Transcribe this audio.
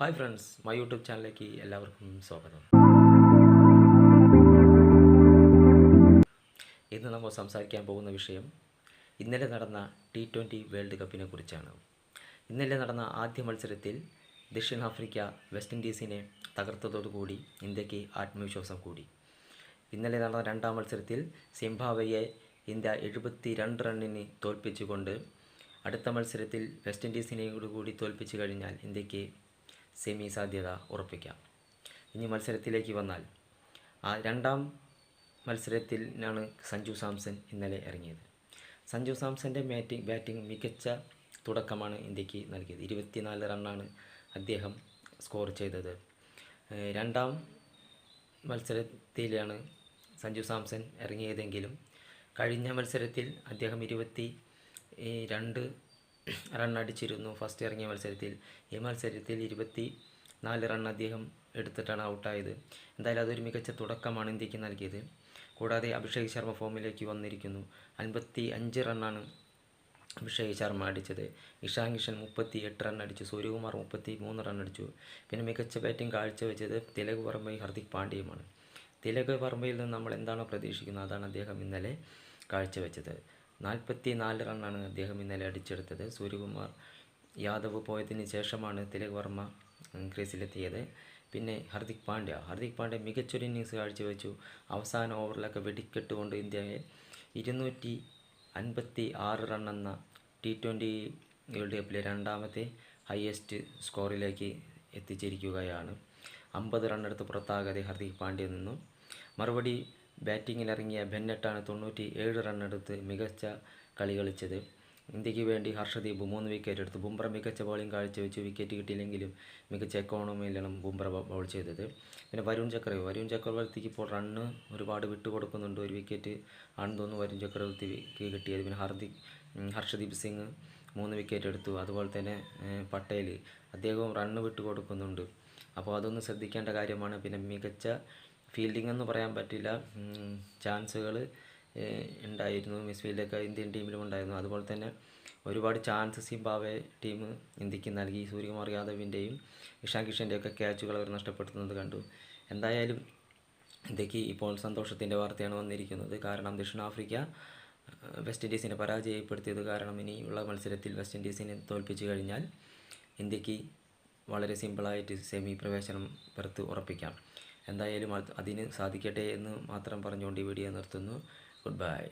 Hi friends, my YouTube ചാനലിലേക്ക് എല്ലാവർക്കും സ്വാഗതം. ഇന്ന് നമ്മൾ സംസാരിക്കാൻ പോകുന്ന വിഷയം ഇന്നലെ നടന്ന T20 വേൾഡ് കപ്പിനെ കുറിച്ചാണ്. ഇന്നലെ നടന്ന ആദ്യ മത്സരത്തിൽ ദക്ഷിണാഫ്രിക്ക വെസ്റ്റ് ഇൻഡീസിനെ തകർത്തതോടുകൂടി ഇന്ത്യക്ക് ആത്മവിശ്വാസം കൂടി. ഇന്നലെ നടന്ന രണ്ടാം മത്സരത്തിൽ സിംബാബ്വെയെ ഇന്ത്യ 72 റണ്ണിന് തോൽപ്പിച്ചുകൊണ്ട് അടുത്ത മത്സരത്തിൽ വെസ്റ്റ് ഇൻഡീസിനെയോടുകൂടി തോൽപ്പിച്ചു കഴിഞ്ഞാൽ ഇന്ത്യക്ക് സെമി സാധ്യത ഉറപ്പിക്കാം. ഇനി മത്സരത്തിലേക്ക് വന്നാൽ രണ്ടാം മത്സരത്തിലാണ് സഞ്ജു സാംസൺ ഇന്നലെ ഇറങ്ങിയത്. സഞ്ജു സാംസൻ്റെ ബാറ്റിംഗ് മികച്ച തുടക്കമാണ് ഇന്ത്യക്ക് നൽകിയത്. 24 റണ്ണാണ് അദ്ദേഹം സ്കോർ ചെയ്തത്. രണ്ടാം മത്സരത്തിലാണ് സഞ്ജു സാംസൺ ഇറങ്ങിയതെങ്കിലും കഴിഞ്ഞ മത്സരത്തിൽ അദ്ദേഹം 22 റണ്ണടിച്ചിരുന്നു ഫസ്റ്റ് ഇറങ്ങിയ മത്സരത്തിൽ. ഈ മത്സരത്തിൽ 24 റൺ അദ്ദേഹം എടുത്തിട്ടാണ് ഔട്ടായത്. എന്തായാലും അതൊരു മികച്ച തുടക്കമാണ് ഇന്ത്യക്ക് നൽകിയത്. കൂടാതെ അഭിഷേക് ശർമ്മ ഫോമിലേക്ക് വന്നിരിക്കുന്നു. 55 റണ്ണാണ് അഭിഷേക് ശർമ്മ അടിച്ചത്. ഇഷാൻ കിഷൻ 38 റൺ അടിച്ചു. സൂര്യകുമാർ 33 റൺ അടിച്ചു. പിന്നെ മികച്ച ബാറ്റിംഗ് കാഴ്ചവെച്ചത് തിലക് വർമ്മയും ഹർദിക് പാണ്ഡ്യയുമാണ്. തിലക് വർമ്മയിൽ നിന്ന് നമ്മൾ എന്താണോ പ്രതീക്ഷിക്കുന്നത് അതാണ് അദ്ദേഹം ഇന്നലെ കാഴ്ചവെച്ചത്. 44 റണ്ണാണ് അദ്ദേഹം ഇന്നലെ അടിച്ചെടുത്തത്. സൂര്യകുമാർ യാദവ് പോയതിന് ശേഷമാണ് തിലക് വർമ്മ ക്രീസിലെത്തിയത്. പിന്നെ ഹർദിക് പാണ്ഡ്യ മികച്ചൊരു ഇന്നിങ്സ് കാഴ്ചവെച്ചു. അവസാന ഓവറിലൊക്കെ വെടിക്കെട്ടുകൊണ്ട് ഇന്ത്യയെ 256 റൺ എന്ന T20 വേൾഡ് കപ്പിലെ രണ്ടാമത്തെ ഹയസ്റ്റ് സ്കോറിലേക്ക് എത്തിച്ചിരിക്കുകയാണ്. 50 റണ്ണെടുത്ത് പുറത്താകാതെ ഹർദിക് പാണ്ഡ്യയിൽ നിന്നും. മറുപടി ബാറ്റിങ്ങിലിറങ്ങിയ ബെന്നറ്റാണ് 97 റണ്ണെടുത്ത് മികച്ച കളി കളിച്ചത്. ഇന്ത്യക്ക് വേണ്ടി ഹർഷദീപ് 3 വിക്കറ്റ് എടുത്തു. ബുംറ മികച്ച ബൗളിംഗ് കാഴ്ചവെച്ചു. വിക്കറ്റ് കിട്ടിയില്ലെങ്കിലും മികച്ച എക്കോണമിയിലാണ് ബുംറ ബൗൾ ചെയ്തത്. പിന്നെ വരുൺ ചക്രവർത്തിക്ക് ഇപ്പോൾ റണ്ണ് ഒരുപാട് വിട്ടുകൊടുക്കുന്നുണ്ട്. 1 വിക്കറ്റ് ആണെന്ന് തോന്നുന്നു വരുൺ ചക്രവർത്തിക്ക് കിട്ടിയത്. പിന്നെ ഹർഷദീപ് സിംഗ് 3 വിക്കറ്റ് എടുത്തു. അതുപോലെ തന്നെ പട്ടേൽ അദ്ദേഹവും റണ്ണ് വിട്ടുകൊടുക്കുന്നുണ്ട്. അപ്പോൾ അതൊന്ന് ശ്രദ്ധിക്കേണ്ട കാര്യമാണ്. പിന്നെ മികച്ച ഫീൽഡിംഗ് എന്ന് പറയാൻ പറ്റില്ല, ചാൻസുകൾ ഉണ്ടായിരുന്നു. മിസ്ഫീൽഡൊക്കെ ഇന്ത്യൻ ടീമിലും ഉണ്ടായിരുന്നു. അതുപോലെ തന്നെ ഒരുപാട് ചാൻസ് സിംബാബ്വെ ടീം ഇന്ത്യക്ക് നൽകി. സൂര്യകുമാർ യാദവിൻ്റെയും ഇഷാൻ കിഷൻ്റെയൊക്കെ ക്യാച്ചുകൾ അവർ നഷ്ടപ്പെടുത്തുന്നത് കണ്ടു. എന്തായാലും ഇന്ത്യക്ക് ഇപ്പോൾ സന്തോഷത്തിൻ്റെ വാർത്തയാണ് വന്നിരിക്കുന്നത്. കാരണം ദക്ഷിണാഫ്രിക്ക വെസ്റ്റ് ഇൻഡീസിനെ പരാജയപ്പെടുത്തിയത് കാരണം ഇനിയുള്ള മത്സരത്തിൽ വെസ്റ്റ് ഇൻഡീസിനെ തോൽപ്പിച്ചു കഴിഞ്ഞാൽ ഇന്ത്യക്ക് വളരെ സിമ്പിളായിട്ട് സെമി പ്രവേശനം പുറത്ത് ഉറപ്പിക്കാം. എന്തായാലും അതിന് സാധിക്കട്ടെ എന്ന് മാത്രം പറഞ്ഞുകൊണ്ട് ഈ വീഡിയോ നിർത്തുന്നു. Good bye.